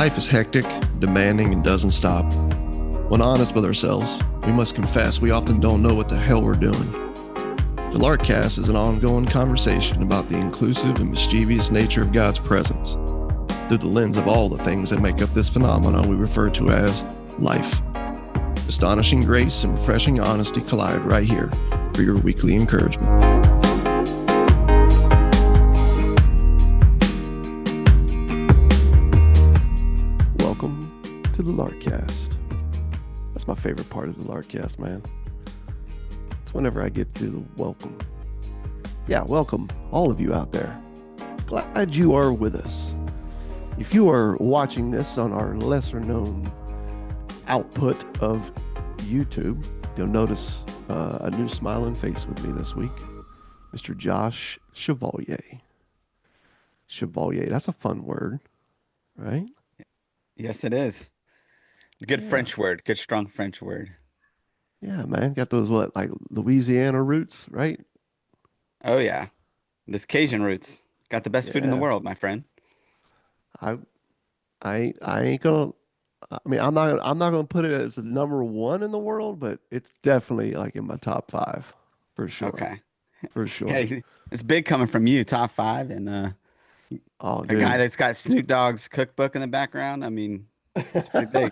Life is hectic, demanding, and doesn't stop. When honest with ourselves, we must confess we often don't know what the hell we're doing. The Larkcast is an ongoing conversation about the inclusive and mischievous nature of God's presence through the lens of all the things that make up this phenomenon we refer to as life. Astonishing grace and refreshing honesty collide right here for your weekly encouragement. Welcome to the Larkcast. That's my favorite part of the Larkcast, man. It's whenever I get to the welcome. Yeah, welcome, all of you out there. Glad you are with us. If you are watching this on our lesser known output of YouTube, you'll notice a new smiling face with me this week. Mr. Josh Chevalier. Chevalier, that's a fun word, right? Yes, it is. Good French word. Good, strong French word. Yeah, man. Got those, like Louisiana roots, right? Oh, yeah. This Cajun roots. Got the best food in the Yeah. world, my friend. I I ain't gonna. I mean, I'm not gonna put it as the number one in the world, but it's definitely like in my top five, for sure, Okay. for sure. Hey, it's big coming from you, top five, and Oh, a guy dude, that's got Snoop Dogg's cookbook in the background. I mean, that's pretty big.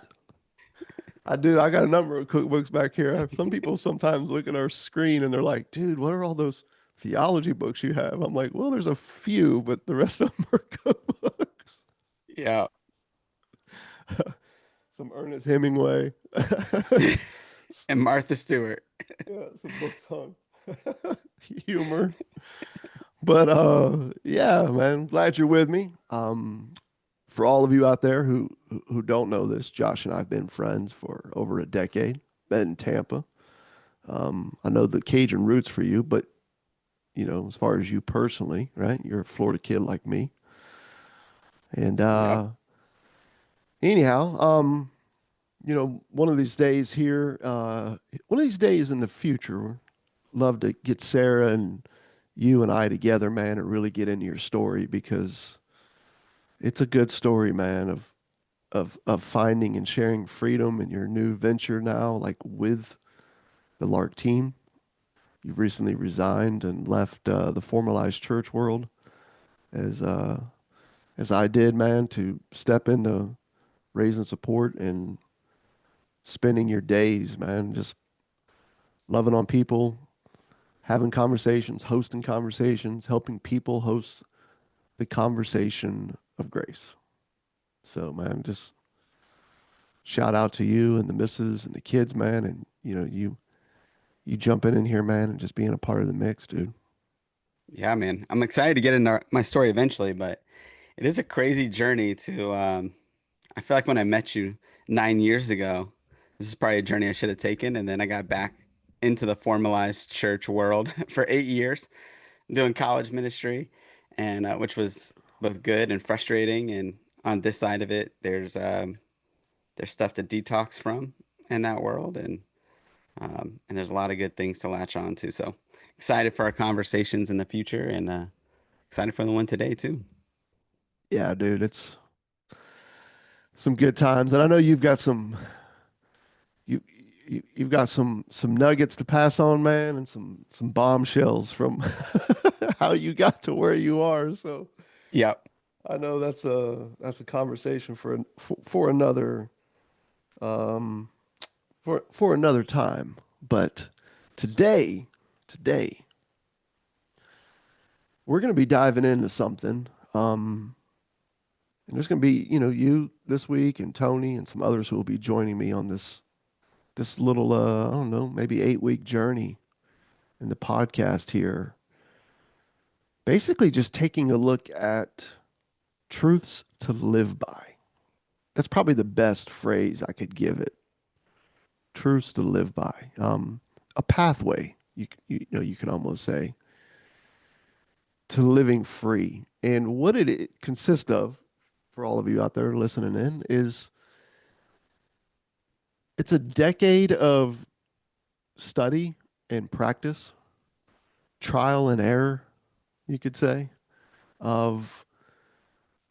I do. I got a number of cookbooks back here. Some people sometimes look at our screen and they're like, "Dude, what are all those theology books you have?" I'm like, "Well, there's a few, but the rest of them are cookbooks." Yeah. Some Ernest Hemingway. And Martha Stewart. Yeah, some books on humor. But yeah, man, glad you're with me. For all of you out there who don't know this, Josh and I have been friends for over a decade. Met in Tampa. I know the Cajun roots for you, but you know, as far as you personally, right? You're a Florida kid like me. And Yep. anyhow, you know, one of these days here, one of these days in the future, love to get Sarah and you and I together, man, and really get into your story because it's a good story, man, of finding and sharing freedom in your new venture now, like with the Lark team. You've recently resigned and left the formalized church world as uh, as I did, man, to step into raising support and spending your days, man, just loving on people, having conversations, hosting conversations, helping people host the conversation of grace. So, man, just shout out to you and the missus and the kids, man, and you know you jumping in here, man, and just being a part of the mix, dude. Yeah, man. I'm excited to get into my story eventually, but it is a crazy journey to I feel like when I met you 9 years ago, this is probably a journey I should have taken. And then I got back into the formalized church world for 8 years, doing college ministry, and which was both good and frustrating. And on this side of it, there's stuff to detox from in that world, and there's a lot of good things to latch on to. So excited for our conversations in the future, and excited for the one today too. Yeah, dude, it's some good times, and I know you've got you, you've got some nuggets to pass on, man, and some bombshells from how you got to where you are. So Yep. I know that's a conversation for another um for another time. But today we're going to be diving into something. And there's going to be, you know, you this week and Tony and some others who will be joining me on this little I don't know, maybe 8-week journey in the podcast here. Basically just taking a look at truths to live by. That's probably the best phrase I could give it. Truths to live by. A pathway, you know, you can almost say, to living free. And what it consists of, for all of you out there listening in, is it's a decade of study and practice, trial and error, you could say, of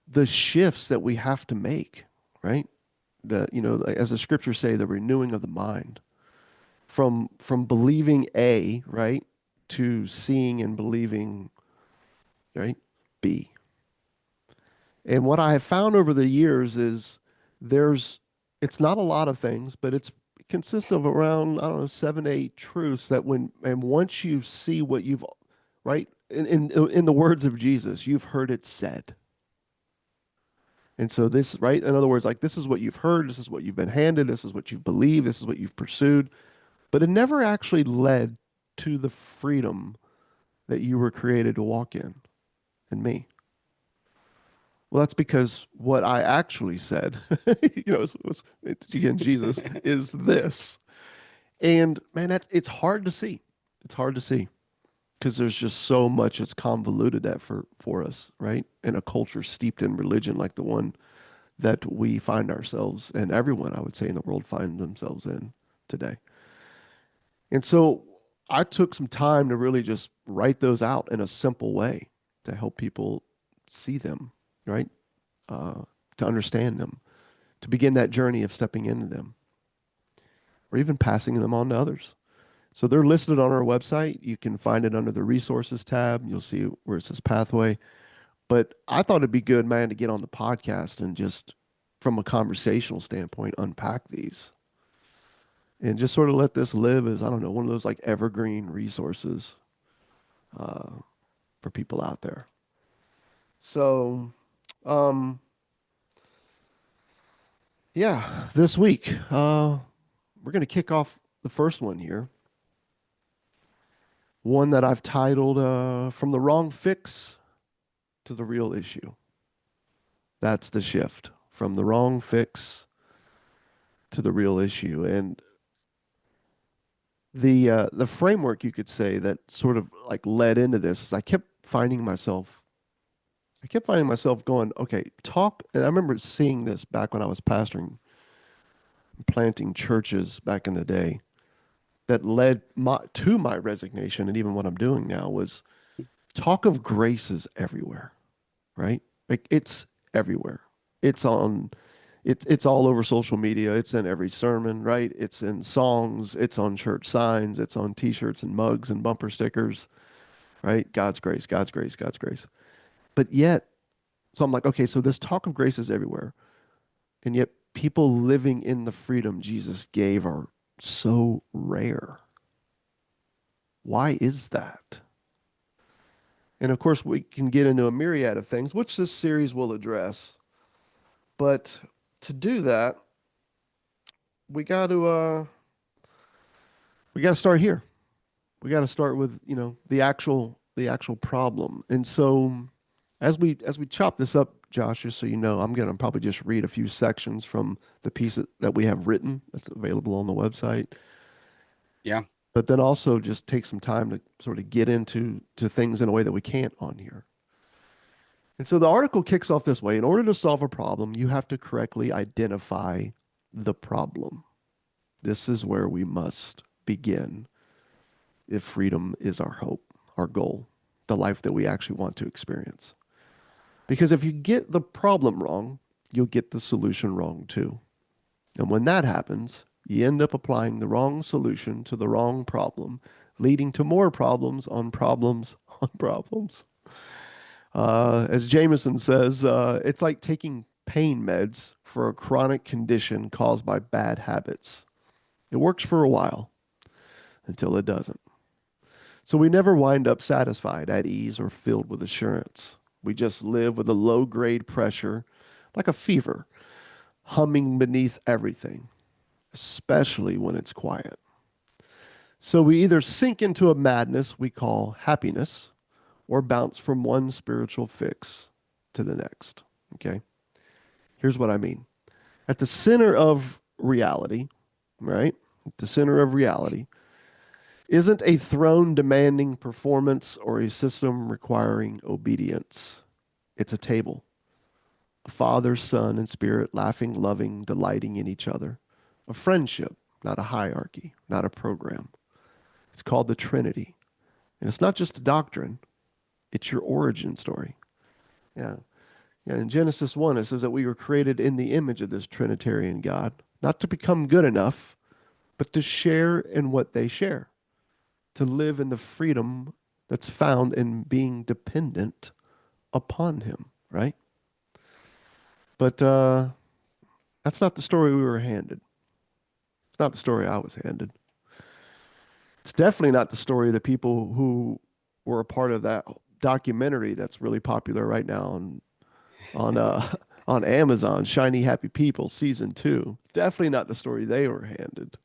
the shifts that we have to make. right? As the scriptures say, the renewing of the mind from believing A, right, to seeing and believing, right, B. And what I have found over the years is there's, it's not a lot of things, but it consists of around, I don't know, 7, 8 truths that and once you see what you've, right, in the words of Jesus, you've heard it said. And so this, right, in other words, like this is what you've heard, this is what you've been handed, this is what you've believed, this is what you've pursued, but it never actually led to the freedom that you were created to walk in me. Well, that's because what I actually said, it's again, Jesus, is this. And man, it's hard to see. It's hard to see because there's just so much that's convoluted that for us, right? In a culture steeped in religion like the one that we find ourselves, and everyone I would say in the world finds themselves in today. And so I took some time to really just write those out in a simple way to help people see them, right? Uh, to understand them, to begin that journey of stepping into them, or even passing them on to others. So they're listed on our website. You can find it under the resources tab. You'll see where it says pathway. But I thought it'd be good, man, to get on the podcast and just from a conversational standpoint, unpack these and just sort of let this live as, I don't know, one of those like evergreen resources uh, for people out there. So, um, yeah, this week, we're going to kick off the first one here. One that I've titled From the Wrong Fix to the Real Issue. That's the shift from the wrong fix to the real issue. And the framework you could say that sort of like led into this is I kept finding myself going, okay, talk. And I remember seeing this back when I was pastoring, planting churches back in the day that led to my resignation. And even what I'm doing now was talk of grace is everywhere, right? Like it's everywhere. It's on, it's all over social media. It's in every sermon, right? It's in songs. It's on church signs. It's on t-shirts and mugs and bumper stickers, right? God's grace, God's grace, God's grace. But yet, so I'm like, okay, so this talk of grace is everywhere. And yet people living in the freedom Jesus gave are so rare. Why is that? And of course, we can get into a myriad of things, which this series will address. But to do that, we got to we got to start here. We got to start with, the actual problem. And so as we chop this up, Josh, just so you know, I'm going to probably just read a few sections from the piece that we have written that's available on the website, Yeah. but then also just take some time to sort of get into things in a way that we can't on here. And so the article kicks off this way. In order to solve a problem, you have to correctly identify the problem. This is where we must begin if freedom is our hope, our goal, the life that we actually want to experience. Because if you get the problem wrong, you'll get the solution wrong too. And when that happens, you end up applying the wrong solution to the wrong problem, leading to more problems on problems on problems. As Jameson says, it's like taking pain meds for a chronic condition caused by bad habits. It works for a while until it doesn't. So we never wind up satisfied, at ease, or filled with assurance. We just live with a low grade pressure, like a fever, humming beneath everything, especially when it's quiet. So we either sink into a madness we call happiness or bounce from one spiritual fix to the next. Okay? Here's what I mean. At the center of reality, right? At the center of reality isn't a throne demanding performance or a system requiring obedience. It's a table. A father, son, and spirit laughing, loving, delighting in each other. A friendship, not a hierarchy, not a program. It's called the Trinity. And it's not just a doctrine, it's your origin story. Yeah. Yeah, in Genesis 1, it says that we were created in the image of this Trinitarian God, not to become good enough, but to share in what they share, to live in the freedom that's found in being dependent upon Him, right? But that's not the story we were handed. It's not the story I was handed. It's definitely not the story of the people who were a part of that documentary that's really popular right now on on Amazon, Shiny Happy People season 2. Definitely not the story they were handed.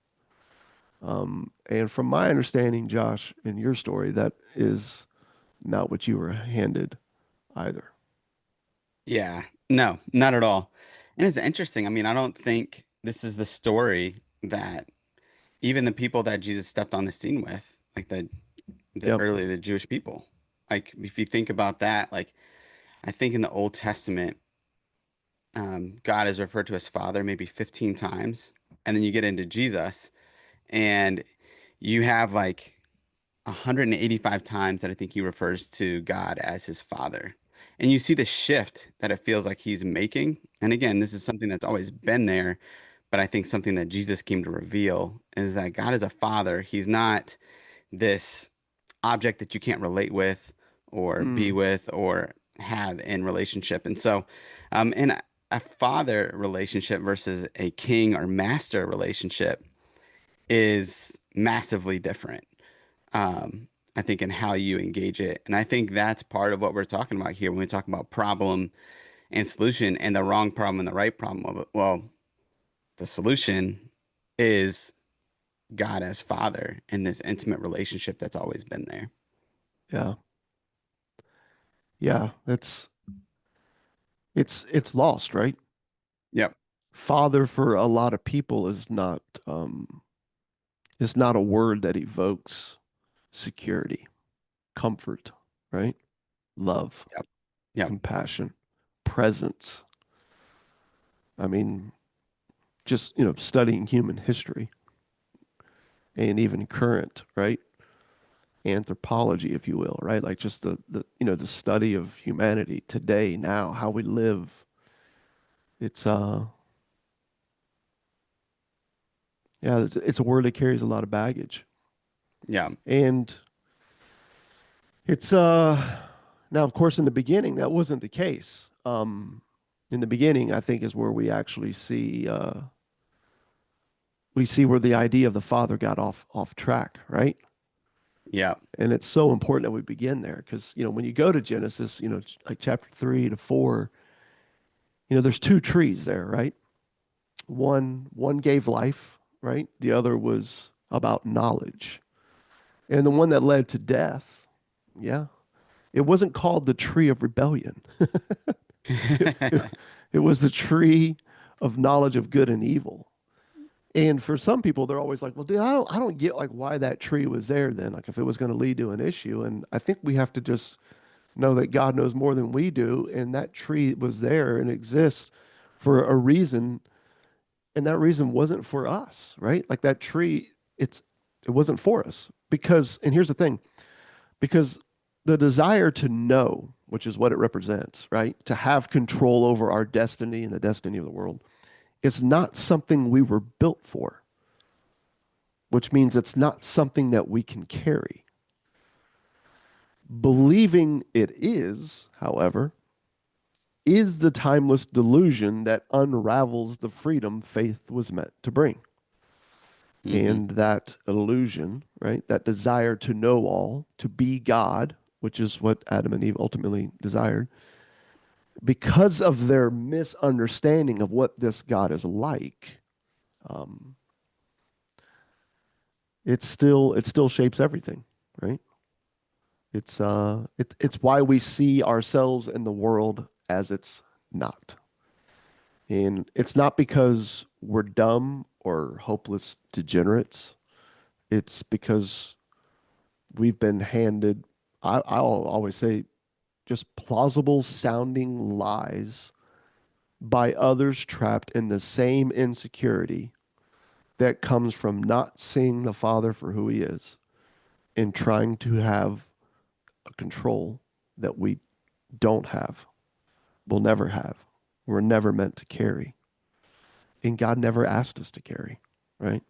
And from my understanding, Josh, in your story, that is not what you were handed either. Yeah, no, not at all. And it's interesting. I mean, I don't think this is the story that even the people that Jesus stepped on the scene with, like the Yep. early the Jewish people. Like if you think about that, like I think in the Old Testament, God is referred to as Father maybe 15 times, and then you get into Jesus, and you have like 185 times that I think he refers to God as his father. And you see the shift that it feels like he's making. And again, this is something that's always been there, but I think something that Jesus came to reveal is that God is a father. He's not this object that you can't relate with or be Mm, with or have in relationship. And so, in a father relationship versus a king or master relationship is massively different. I think in how you engage it. And I think that's part of what we're talking about here when we talk about problem and solution and the wrong problem and the right problem of it. Well, the solution is God as father in this intimate relationship that's always been there. yeah. Yeah. It's lost, right? Yep. Father for a lot of people is not a word that evokes security, comfort, right? Love, Yep. Yep. compassion, presence. I mean, just, studying human history and even current, right? Anthropology, if you will, right? Like just the study of humanity today, now, how we live. It's yeah, it's a word that carries a lot of baggage. Yeah. And it's now of course in the beginning that wasn't the case. In the beginning, I think is where we see where the idea of the Father got off track, right? Yeah. And it's so important that we begin there because when you go to Genesis, like chapter 3 to 4, there's two trees there, right? One gave life, right? The other was about knowledge. And the one that led to death, yeah, it wasn't called the tree of rebellion. it, it, it was the tree of knowledge of good and evil. And for some people, they're always like, well, dude, I don't get like why that tree was there then, like if it was going to lead to an issue. And I think we have to just know that God knows more than we do. And that tree was there and exists for a reason. And that reason wasn't for us, right? Like that tree, it wasn't for us because, and here's the thing, because the desire to know, which is what it represents, right? To have control over our destiny and the destiny of the world, is not something we were built for, which means it's not something that we can carry. Believing it is, however, is the timeless delusion that unravels the freedom faith was meant to bring. Hmm. And that illusion, right? That desire to know all, to be God, which is what Adam and Eve ultimately desired, because of their misunderstanding of what this God is like, um, it still shapes everything, right? It's why we see ourselves in the world as it's not. And it's not because we're dumb or hopeless degenerates. It's because we've been handed, I'll always say, just plausible sounding lies by others trapped in the same insecurity that comes from not seeing the Father for who he is and trying to have a control that we don't have. We'll never have. We're never meant to carry. And God never asked us to carry, right?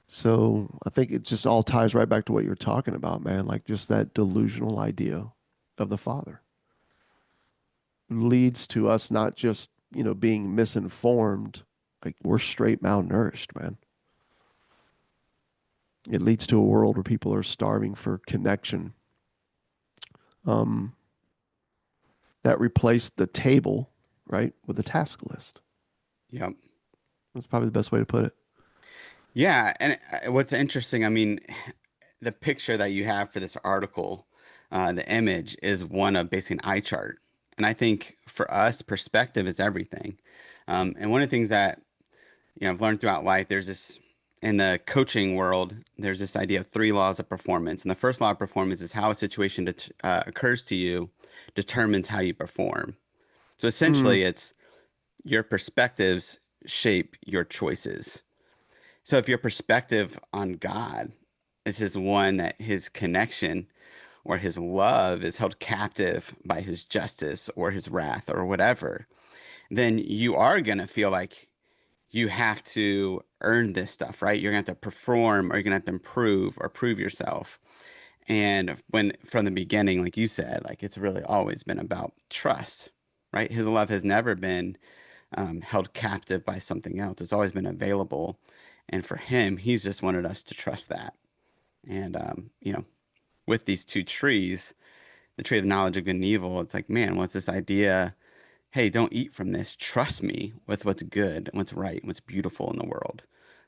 So I think it just all ties right back to what you're talking about, man. Like just that delusional idea of the Father leads to us not just, being misinformed, like we're straight malnourished, man. It leads to a world where people are starving for connection. Um, that replaced the table, right, with a task list. Yep. That's probably the best way to put it. Yeah, and what's interesting, I mean, the picture that you have for this article, the image is one of basically an eye chart. And I think for us, perspective is everything. And one of the things that I've learned throughout life, there's this in the coaching world, there's this idea of three laws of performance. And the first law of performance is how a situation occurs to you determines how you perform. So Mm, essentially, it's your perspectives shape your choices. So if your perspective on God is one that his connection or his love is held captive by his justice or his wrath or whatever, then you are going to feel like you have to earn this stuff, right? You're going to have to perform or you're going to have to improve or prove yourself. And when from the beginning, like you said, like it's really always been about trust, right? His love has never been held captive by something else. It's always been available. And for him, he's just wanted us to trust that. And, with these two trees, the tree of knowledge of good and evil, it's like, man, what's this idea? Hey, don't eat from this. Trust me with what's good and what's right and what's beautiful in the world.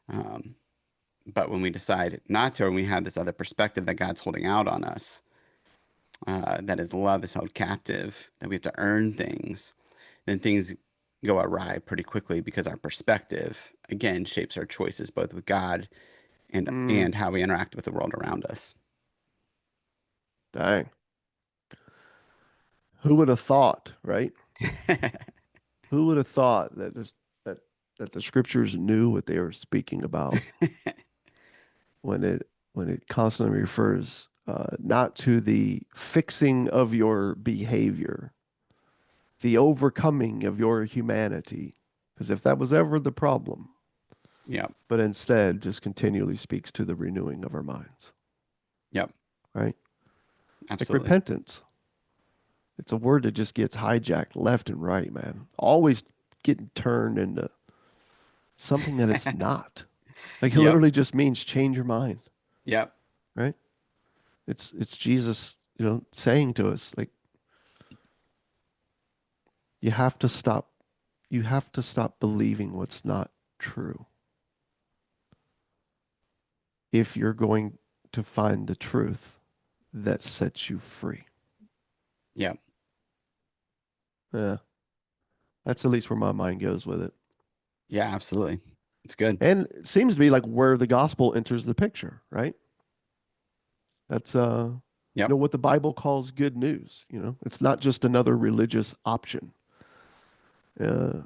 Um, but when we decide not to, or we have this other perspective that God's holding out on us, that his love is held captive, that we have to earn things, then things go awry pretty quickly because our perspective, again, shapes our choices both with God mm, and how we interact with the world around us. dang. Who would have thought, right? Who would have thought that that the scriptures knew what they were speaking about when it constantly refers not to the fixing of your behavior, the overcoming of your humanity, as if that was ever the problem, Yep. but instead just continually speaks to the renewing of our minds, Yep. right? Like Absolutely. repentance. It's a word that just gets hijacked left and right, man. Always getting turned into something that it's not. Like it Yep. literally just means change your mind, Yep. right? It's Jesus, saying to us, like, you have to stop you have to stop believing what's not true if you're going to find the truth that sets you free. Yep. Yeah, that's at least where my mind goes with it. Yeah, absolutely. It's good. And it seems to be like where the gospel enters the picture, right? That's Yep. what the Bible calls good news. It's not just another religious option. Uh,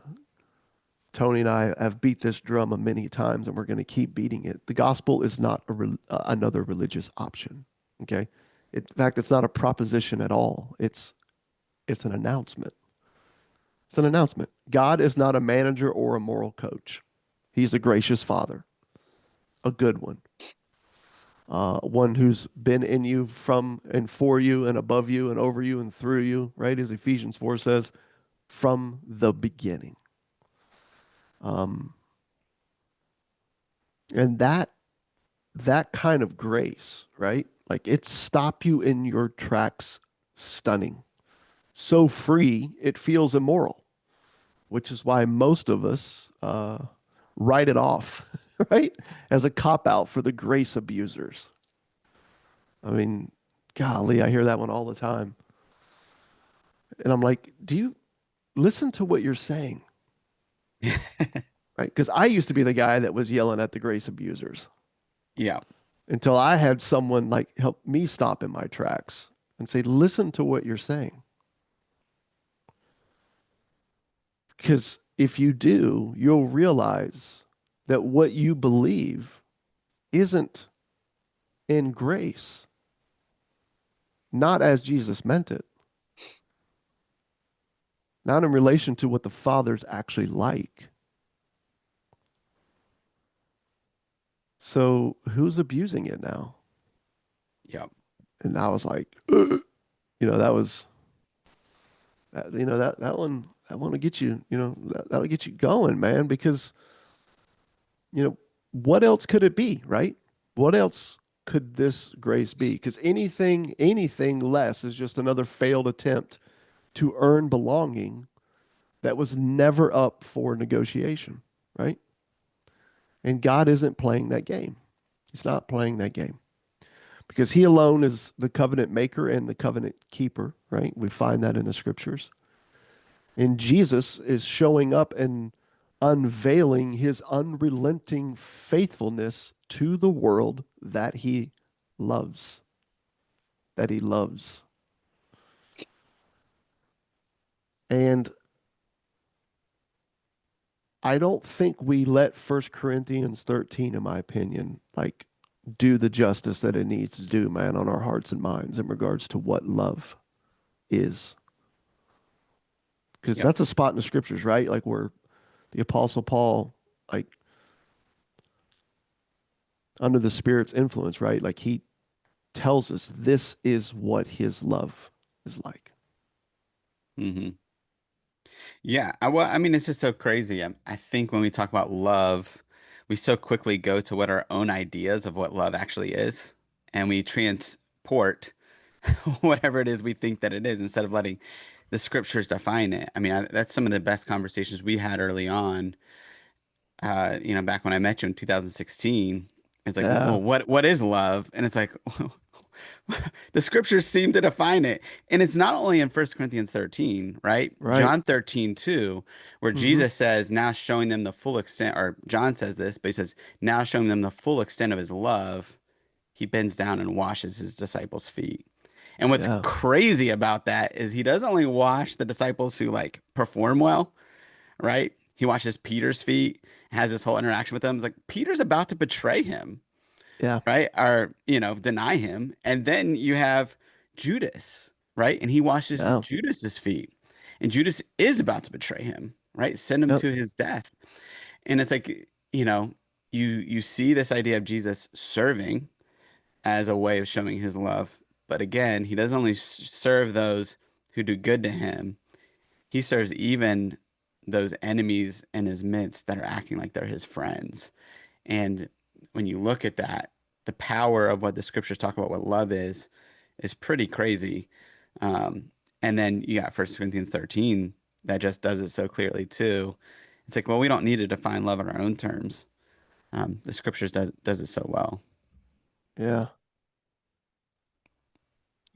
Tony and I have beat this drum a many times, and we're going to keep beating it. The gospel is not another religious option. Okay, in fact, it's not a proposition at all. It's an announcement. It's an announcement. God is not a manager or a moral coach. He's a gracious Father, a good one, one who's been in you, from and for you, and above you, and over you, and through you. Right, as Ephesians 4 says, from the beginning. Um, and that kind of grace, right? Like it stop you in your tracks stunning. So free, it feels immoral, which is why most of us write it off, right? As a cop out for the grace abusers. I mean, golly, I hear that one all the time. And I'm like, do you listen to what you're saying? Right? Because I used to be the guy that was yelling at the grace abusers Yeah. until I had someone like help me stop in my tracks and say, listen to what you're saying. Because if you do, you'll realize that what you believe isn't in grace, not as Jesus meant it. not in relation to what the Father's actually like. So who's abusing it now? Yep. And I was like, that was that one will get you, that'll get you going, man, because what else could it be, right? What else could this grace be? Because anything less is just another failed attempt to earn belonging that was never up for negotiation, right? And God isn't playing that game. He's not playing that game because he alone is the covenant maker and the covenant keeper, right? We find that in the scriptures. And Jesus is showing up and unveiling his unrelenting faithfulness to the world loves, that he loves. And I don't think we let First Corinthians 13, in my opinion, like do the justice that it needs to do, man, on our hearts and minds in regards to what love is. Because Yep. that's a spot in the scriptures, right? Like where the Apostle Paul, like under the Spirit's influence, right? Like he tells us this is what his love is like. Hmm. Yeah. Well, I mean, it's just so crazy. I think when we talk about love, we so quickly go to what our own ideas of what love actually is, and we transport whatever it is we think that it is instead of letting the scriptures define it. I mean, that's some of the best conversations we had early on. Back when I met you in 2016, it's like, Yeah, well, what is love? And it's like, the scriptures seem to define it. And it's not only in First Corinthians 13, right? right. John 13 too, where Mm-hmm. Jesus says, now showing them the full extent, or John says this, but he says, now showing them the full extent of his love, he bends down and washes his disciples' feet. And what's Yeah, crazy about that is he doesn't only wash the disciples who like perform well, right? He washes Peter's feet, has this whole interaction with them. It's like Peter's about to betray him, yeah, right? Or, deny him. And then you have Judas, right? And he washes yeah, Judas's feet. And Judas is about to betray him, right? Send him yep, to his death. And it's like, you know, you see this idea of Jesus serving as a way of showing his love. But again, he doesn't only serve those who do good to him, he serves even those enemies in his midst that are acting like they're his friends. And when you look at that, the power of what the scriptures talk about what love is pretty crazy. Um, and then you got First Corinthians 13 that just does it so clearly too. It's like, well, we don't need to define love on our own terms. The scriptures does it so well. yeah,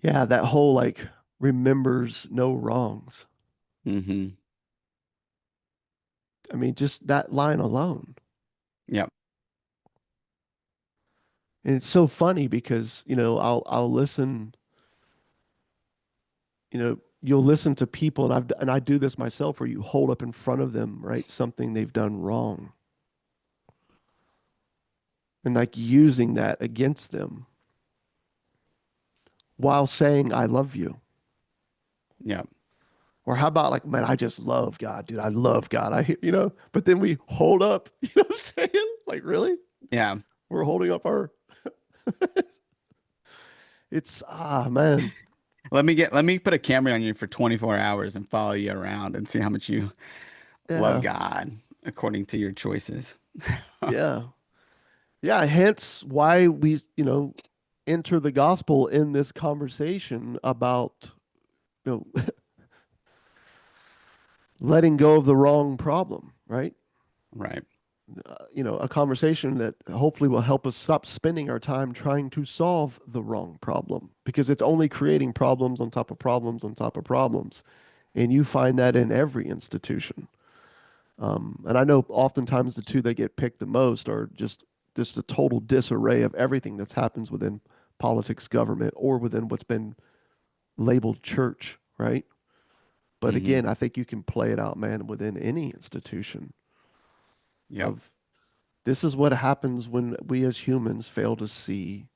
yeah. That whole like remembers no wrongs. Hmm. I mean, just that line alone. Yep. And it's so funny because, I'll listen, you'll listen to people and I do this myself where you hold up in front of them, right, something they've done wrong and like using that against them while saying I love you. Yep. Or how about like, man, I just love God, dude. I love God. But then we hold up, you know what I'm saying? Like, really? Yeah. We're holding up man. Let me put a camera on you for 24 hours and follow you around and see how much you love Yeah. God according to your choices. Yeah. Yeah. Hence why we, enter the gospel in this conversation about, you know, letting go of the wrong problem, right? Right. A conversation that hopefully will help us stop spending our time trying to solve the wrong problem because it's only creating problems on top of problems on top of problems. And you find that in every institution. And I know oftentimes the two that get picked the most are just a total disarray of everything that happens within politics, government, or within what's been labeled church, right? But Hmm. again, I think you can play it out, man, within any institution Yep. of this is what happens when we as humans fail to see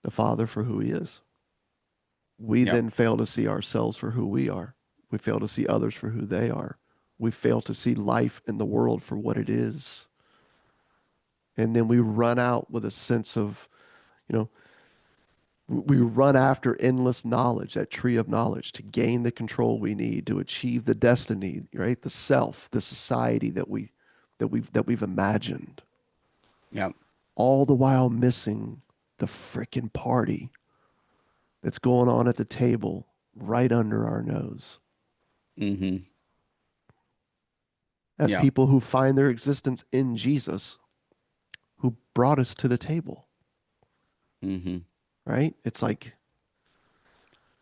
the Father for who he is. We Yep. then fail to see ourselves for who we are. We fail to see others for who they are. We fail to see life in the world for what it is. And then we run out with a sense of, you know, we run after endless knowledge, that tree of knowledge, to gain the control we need to achieve the destiny, right? The self, the society that we've imagined, Yep. all the while missing the frickin' party that's going on at the table right under our nose. Mm-hmm. As Yep. people who find their existence in Jesus, who brought us to the table, Mm-hmm. right? It's like,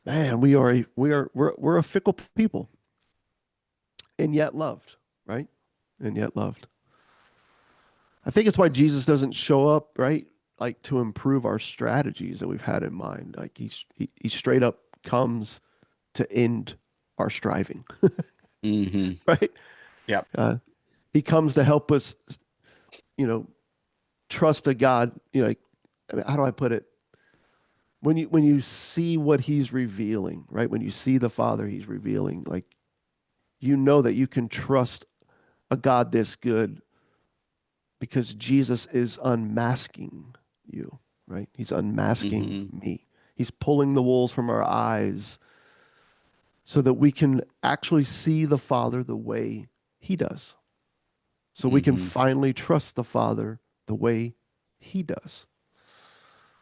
man, we're a fickle people and yet loved, right? And yet loved. I think it's why Jesus doesn't show up, right? Like to improve our strategies that we've had in mind. Like he straight up comes to end our striving, Mm-hmm. right? Yep. Uh, he comes to help us, you know, trust a God. Like, I mean, how do I put it? When you see what he's revealing, right? When you see the Father he's revealing, like you know that you can trust a God this good because Jesus is unmasking you, right? He's unmasking Mm-hmm. me. He's pulling the wolves from our eyes so that we can actually see the Father the way he does. So we can Mm-hmm. finally trust the Father the way he does.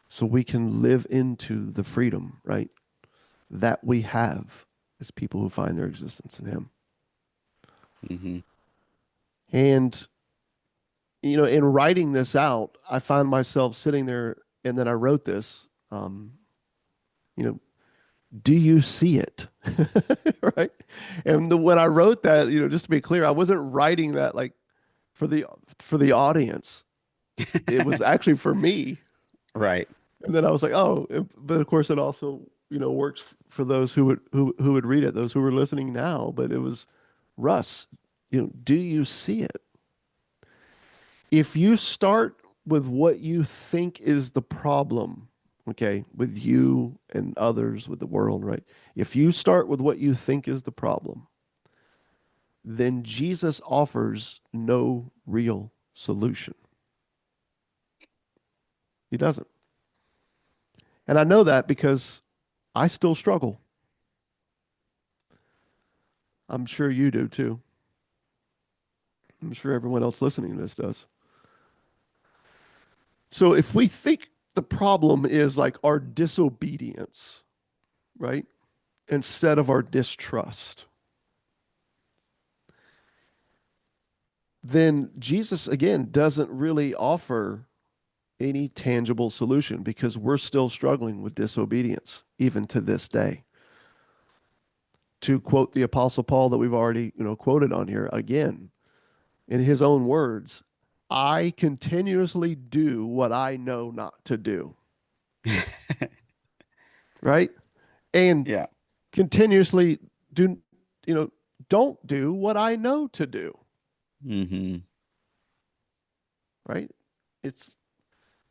So we can live into the freedom, right? That we have as people who find their existence in him. Mm-hmm. And, in writing this out, I find myself sitting there and then I wrote this, you know, do you see it? Right. And when I wrote that, just to be clear, I wasn't writing that like for the for the audience. It was actually for me. Right. And then I was like, oh, but of course it also, works for those who would read it, those who are listening now. But it was Russ, do you see it? If you start with what you think is the problem, okay, with you and others, with the world, right? If you start with what you think is the problem, then Jesus offers no real solution. He doesn't. And I know that because I still struggle. I'm sure you do too. I'm sure everyone else listening to this does. So if we think the problem is like our disobedience, right? Instead of our distrust, then Jesus, again, doesn't really offer any tangible solution because we're still struggling with disobedience, even to this day. To quote the Apostle Paul that we've already, quoted on here again, in his own words, I continuously do what I know not to do, right? And Yeah. continuously do, you know, don't do what I know to do, Mm-hmm. right? It's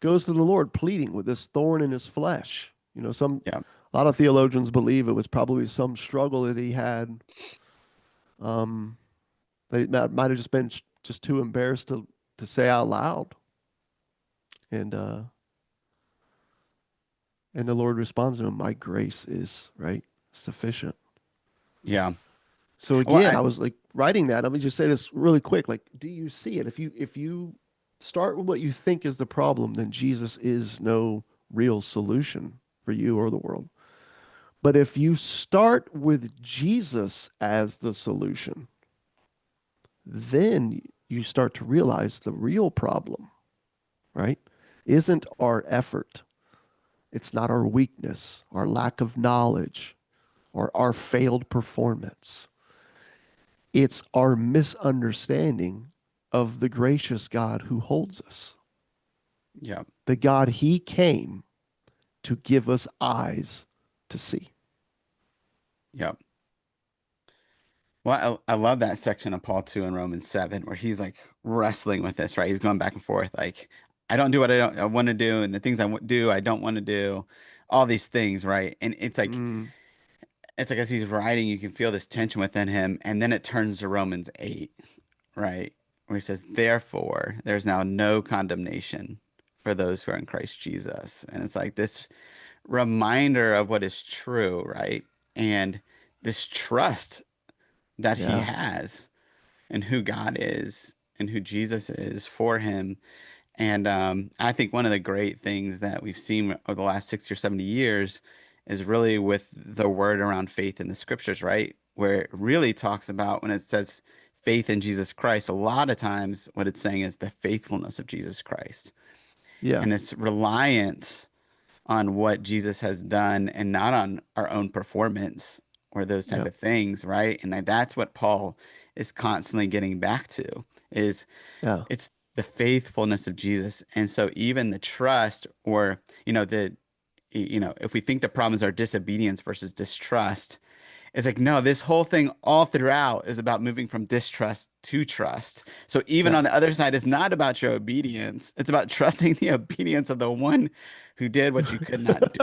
goes to the Lord pleading with this thorn in his flesh. Yeah. A lot of theologians believe it was probably some struggle that he had. Um, they might have just been just too embarrassed to say out loud. And the Lord responds to him, my grace is right sufficient. Yeah. So Well, again, I was like writing that. Let me just say this really quick. Like, do you see it? If you start with what you think is the problem, then Jesus is no real solution for you or the world. But if you start with Jesus as the solution, then you start to realize the real problem, right? Isn't our effort. It's not our weakness, our lack of knowledge, or our failed performance. It's our misunderstanding of the gracious God who holds us. yeah. The God he came to give us eyes to see. Yeah. Well, I love that section of Paul 2 in Romans 7 where he's like wrestling with this, right? He's going back and forth. Like, I don't do what I want to do, and the things do, I don't want to do, all these things, right? And it's like, Mm, it's like as he's writing, you can feel this tension within him, and then it turns to Romans 8, right? Where he says, "Therefore, there's now no condemnation for those who are in Christ Jesus." And it's like this reminder of what is true, right? And this trust that he Yeah. has and who God is and who Jesus is for him. And I think one of the great things that we've seen over the last 60 or 70 years is really with the word around faith in the scriptures, right? Where it really talks about when it says faith in Jesus Christ, a lot of times what it's saying is the faithfulness of Jesus Christ Yeah. and this reliance on what Jesus has done and not on our own performance or those type Yeah. of things, right? And that's what Paul is constantly getting back to is Yeah. it's the faithfulness of Jesus. And so even the trust or, if we think the problems are disobedience versus distrust, it's like, no, this whole thing all throughout is about moving from distrust to trust. So even Yeah. on the other side, it's not about your obedience. It's about trusting the obedience of the one who did what you could not do,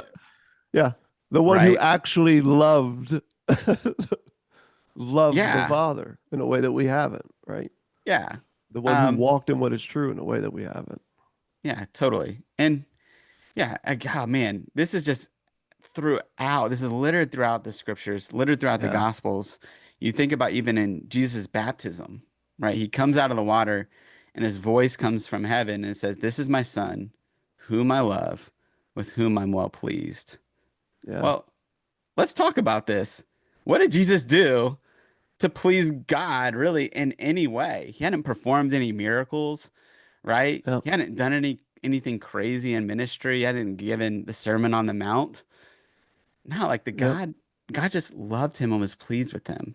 Yeah. The one who right? actually loved loved the Yeah, Father in a way that we haven't, right? yeah. The one who Um, walked in what is true in a way that we haven't. yeah, totally. And yeah, oh man, this is just throughout, this is littered throughout the scriptures, littered throughout the Yeah. gospels. You think about even in Jesus' baptism, right? He comes out of the water and his voice comes from heaven and it says, "This is my son, whom I love, with whom I'm well pleased." Yeah. Well, let's talk about this. What did Jesus do to please God really in any way? He hadn't performed any miracles, right? Yeah. He hadn't done anything crazy in ministry. He hadn't given the Sermon on the Mount. No, like Yeah. God just loved him and was pleased with him.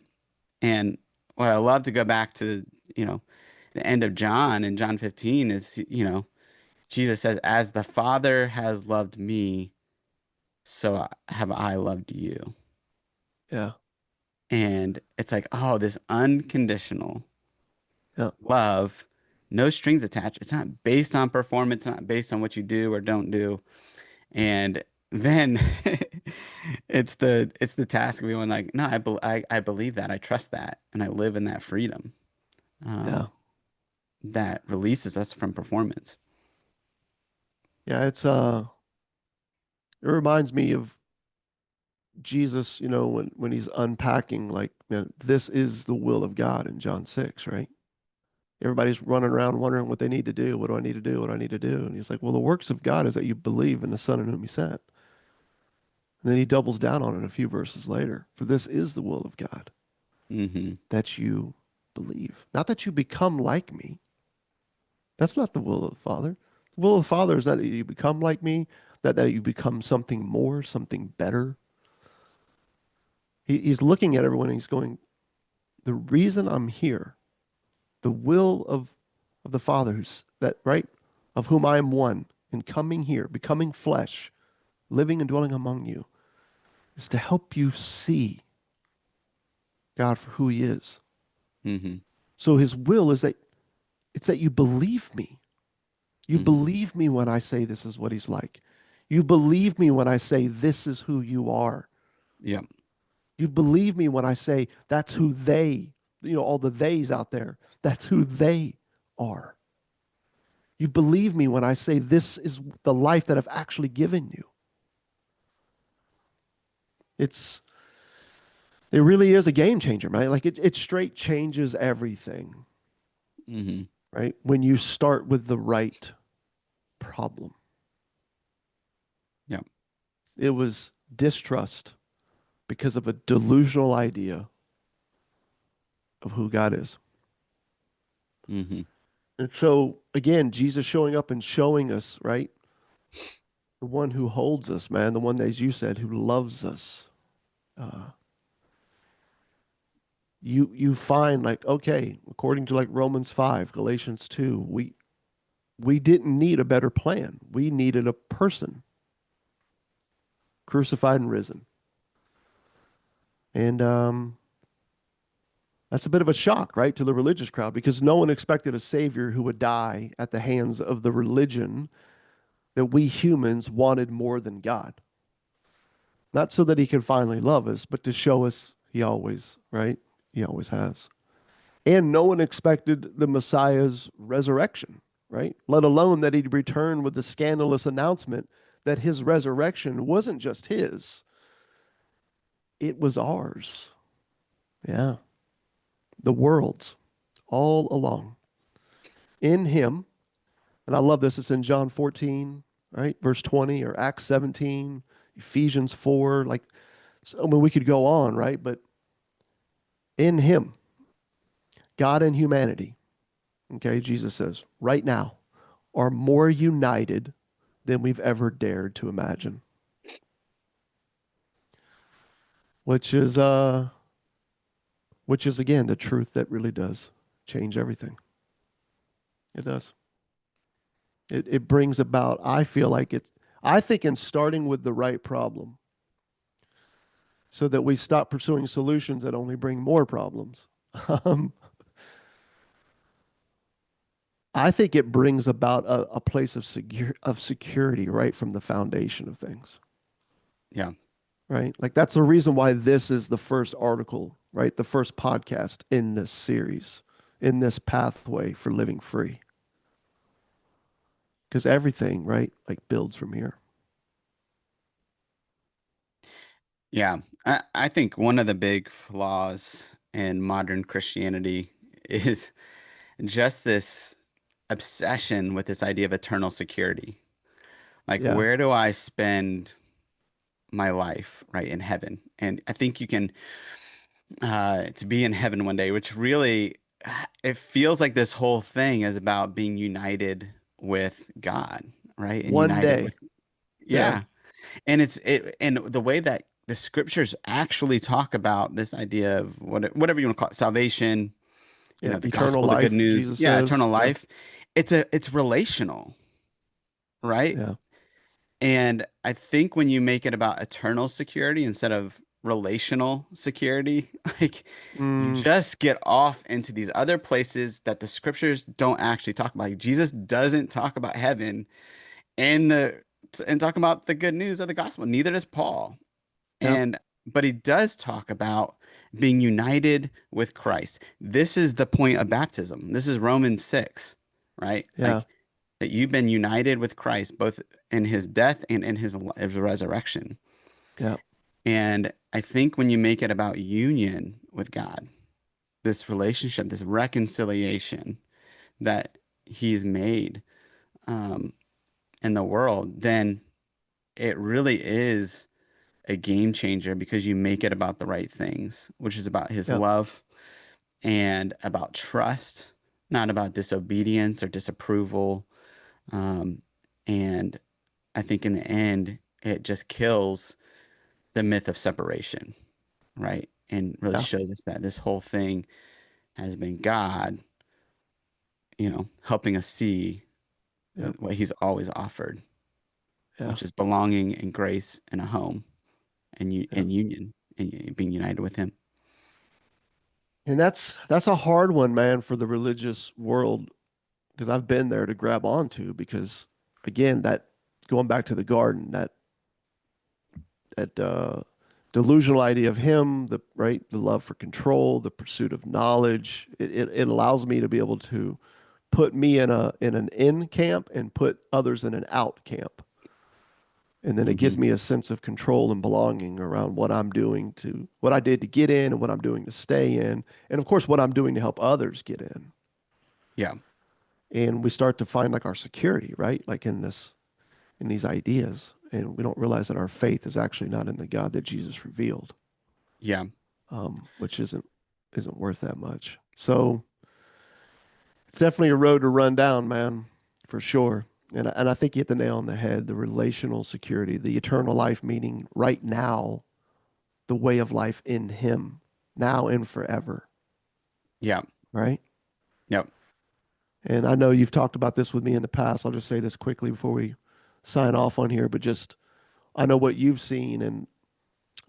And what I love to go back to, you know, the end of John in John 15 is, Jesus says, "As the Father has loved me, so have I loved you." Yeah. And it's like, oh, this unconditional Yeah. love, no strings attached. It's not based on performance, not based on what you do or don't do. And then it's the task of being like, no, I believe that, I trust that, and I live in that freedom Yeah. um, that releases us from performance. Yeah. It reminds me of Jesus, when he's unpacking, like, this is the will of God in John 6, right? Everybody's running around wondering what they need to do. What do I need to do? What do I need to do? And he's like, well, the works of God is that you believe in the Son in whom he sent. And then he doubles down on it a few verses later. For this is the will of God, Hmm. that you believe. Not that you become like me. That's not the will of the Father. The will of the Father is not that you become like me, that you become something more, something better. He's looking at everyone and he's going, the reason I'm here, the will of the Father, who's that, right? Of whom I am one, in coming here, becoming flesh, living and dwelling among you, is to help you see God for who he is. Hmm. So his will is that it's that you believe me. You Hmm. believe me when I say this is what he's like. You believe me when I say this is who you are. Yep. You believe me when I say that's who they, all the theys out there, that's who they are. You believe me when I say this is the life that I've actually given you. It's it really is a game changer, man. Like it straight changes everything, Hmm. right? When you start with the right problem. Yep. It was distrust because of a delusional idea of who God is. Hmm. And so again, Jesus showing up and showing us, right? The one who holds us, man, the one, as you said, who loves us. Uh, you find like, okay, according to like Romans 5, Galatians 2, we didn't need a better plan. We needed a person crucified and risen. And that's a bit of a shock, right, to the religious crowd because no one expected a savior who would die at the hands of the religion that we humans wanted more than God. Not so that he can finally love us, but to show us he always, right? He always has. And no one expected the Messiah's resurrection, right? Let alone that he'd return with the scandalous announcement that his resurrection wasn't just his, it was ours. Yeah, the world's all along. In him, and I love this, it's in John 14, right? Verse 20, or Acts 17, Ephesians 4. Like, so, I mean, we could go on, right? But in him, God and humanity, okay, Jesus says, right now, are more united than we've ever dared to imagine, which is uh which is again the truth that really does change everything. It does. It brings about, I feel like I think in starting with the right problem so that we stop pursuing solutions that only bring more problems. Um, I think it brings about a place of security right from the foundation of things. Yeah. Right? Like that's the reason why this is the first article, right? The first podcast in this series, in this pathway for living free. Because everything, right, like builds from here. Yeah. I think one of the big flaws in modern Christianity is just this obsession with this idea of eternal security. Like, Yeah. where do I spend my life, right, in heaven? And I think you can to be in heaven one day, which really it feels like this whole thing is about being united with God, right? And One united day. with Yeah. yeah. And and the way that the scriptures actually talk about this idea of whatever you want to call it, salvation, Yeah. the Eternal gospel, the good life, news, Jesus yeah, says. eternal Yep. life. It's relational, right? Yeah. And I think when you make it about eternal security instead of relational security, like you Mm, just get off into these other places that the scriptures don't actually talk about. Like, Jesus doesn't talk about heaven and talk about the good news of the gospel. Neither does Paul. yep. And but he does talk about being united with Christ. This is the point of baptism. This is Romans 6, right? Yeah. Like that you've been united with Christ both in his death and in his resurrection. Yep. And I think when you make it about union with God, this relationship, this reconciliation that he's made um, in the world, then it really is a game changer because you make it about the right things, which is about his Yep. love and about trust, not about disobedience or disapproval. Um, and I think in the end, it just kills the myth of separation, right? And really Yeah. shows us that this whole thing has been God, helping us see Yep. what he's always offered, Yeah. which is belonging and grace and a home Yep. and union and being united with him. And that's a hard one, man, for the religious world because I've been there to grab onto because again, that going back to the garden, that delusional idea of him, the right, the love for control, the pursuit of knowledge. It allows me to be able to put me in an in camp and put others in an out camp. And then it Hmm. gives me a sense of control and belonging around what I'm doing to what I did to get in and what I'm doing to stay in. And of course, what I'm doing to help others get in. Yeah. And we start to find like our security, right? Like in these ideas. And we don't realize that our faith is actually not in the God that Jesus revealed, Yeah. which isn't worth that much. So it's definitely a road to run down, man, for sure. And I think you hit the nail on the head. The relational security, the eternal life, meaning right now, the way of life in Him, now and forever, Yeah. right? Yep. And I know you've talked about this with me in the past. I'll just say this quickly before we sign off on here, but just I know what you've seen and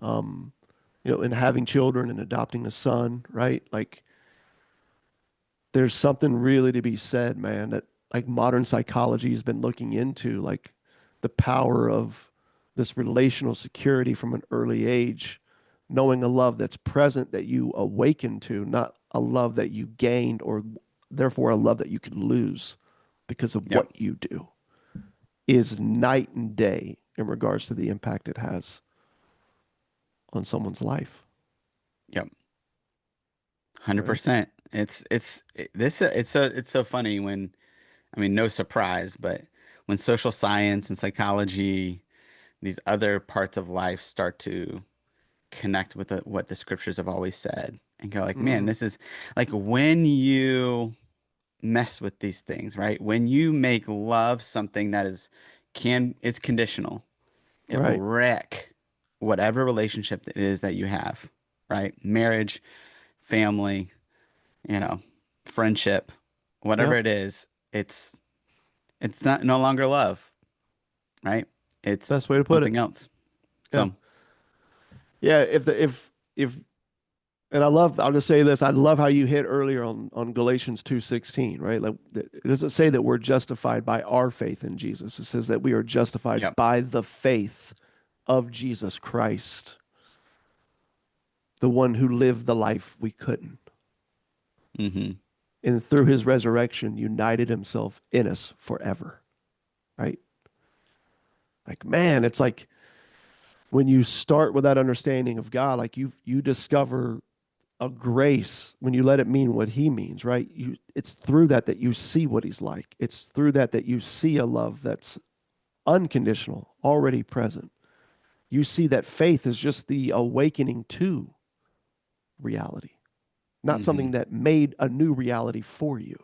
um, in having children and adopting a son, right? Like there's something really to be said, man, that like modern psychology has been looking into, like the power of this relational security from an early age, knowing a love that's present that you awaken to, not a love that you gained or therefore a love that you could lose because of Yep. what you do, is night and day in regards to the impact it has on someone's life, Yep. right? 100%. It's so funny when, I mean, no surprise, but when social science and psychology, these other parts of life start to connect with what the scriptures have always said and go like, man, Hmm. this is like when you mess with these things, right? When you make love something that is conditional, it will Right. wreck whatever relationship it is that you have, right? Marriage, family, you know, friendship, whatever Yep. it is, it's not no longer love, right? It's Best way to put it. something else. Yeah. So, Yeah. If and I'll just say this. I love how you hit earlier on Galatians 2:16, right? Like it doesn't say that we're justified by our faith in Jesus. It says that we are justified yep. by the faith of Jesus Christ, the one who lived the life we couldn't. Hmm. And through his resurrection, united himself in us forever, right? Like, man, it's like when you start with that understanding of God, like you discover a grace when you let it mean what he means, right? It's through that that you see what he's like. It's through that that you see a love that's unconditional, already present. You see that faith is just the awakening to reality, not something Hmm. that made a new reality for you.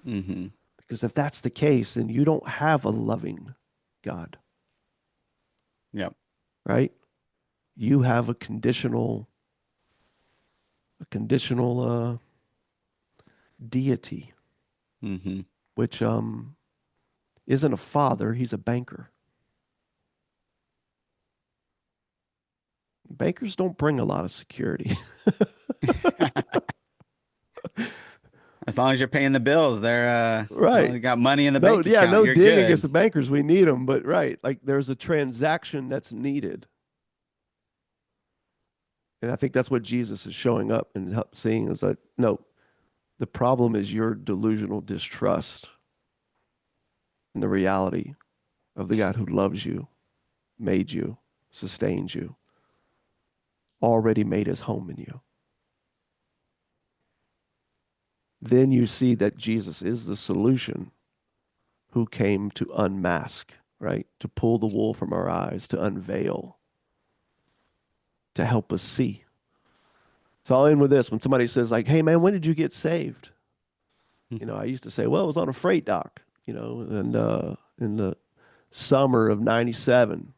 Hmm. Because if that's the case, then you don't have a loving God, Yep. right? You have a conditional deity, Hmm. which isn't a father, he's a banker. Bankers don't bring a lot of security. As long as you're paying the bills, as long as Right. you got money in the No, bank yeah, account, no you're dig against good. the bankers. We need them, but right, like there's a transaction that's needed. And I think that's what Jesus is showing up and seeing is that no, the problem is your delusional distrust in the reality of the God who loves you, made you, sustains you, already made his home in you. Then you see that Jesus is the solution who came to unmask, right? To pull the wool from our eyes, to unveil, to help us see. So I'll end with this. When somebody says, like, hey, man, when did you get saved? I used to say, well, it was on a freight dock, and in the summer of 97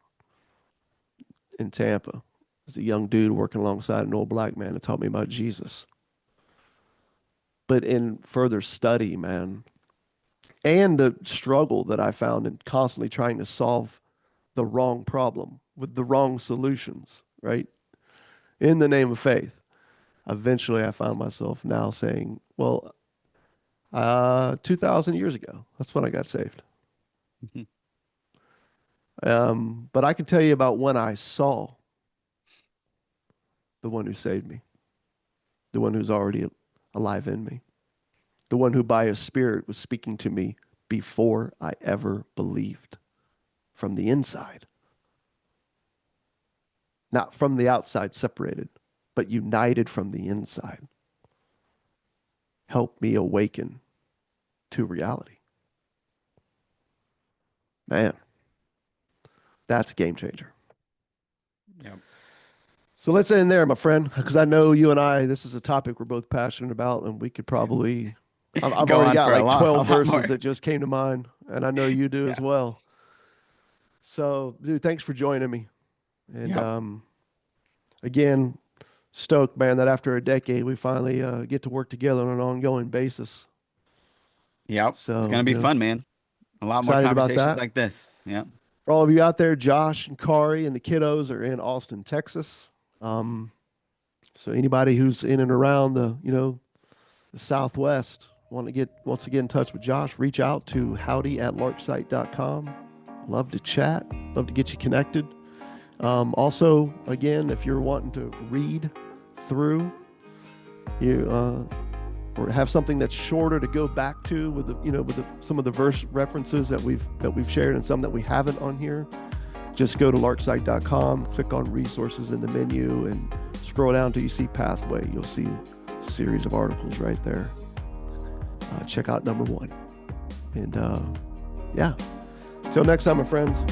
in Tampa. As a young dude working alongside an old black man that taught me about Jesus. But in further study, man, and the struggle that I found in constantly trying to solve the wrong problem with the wrong solutions, right? In the name of faith. Eventually, I found myself now saying, well, 2,000 years ago, that's when I got saved. But I can tell you about when I saw the one who saved me, the one who's already alive in me, the one who by his spirit was speaking to me before I ever believed from the inside, not from the outside separated, but united from the inside. Help me awaken to reality. Man, that's a game changer. Yep. So let's end there, my friend, because I know you and I, this is a topic we're both passionate about, and we could probably, I've Go already on got for like a 12 lot verses more. that just came to mind, and I know you do as Yeah. well. So, dude, thanks for joining me. And Yep. again, stoked, man, that after a decade, we finally get to work together on an ongoing basis. Yep. It's So, gonna be fun, man. A lot more excited about conversations that. like this. Yep. For all of you out there, Josh and Kari and the kiddos are in Austin, Texas. Um, so anybody who's in and around the Southwest wants to get in touch with Josh, reach out to howdy@larksite.com. Love to chat. Love to get you connected. Also, again, if you're wanting to read through, you or have something that's shorter to go back to with some of the verse references that we've shared and some that we haven't on here, just go to larksite.com, click on resources in the menu, and scroll down till you see pathway. You'll see a series of articles right there. Check out number 1. And yeah, till next time, my friends.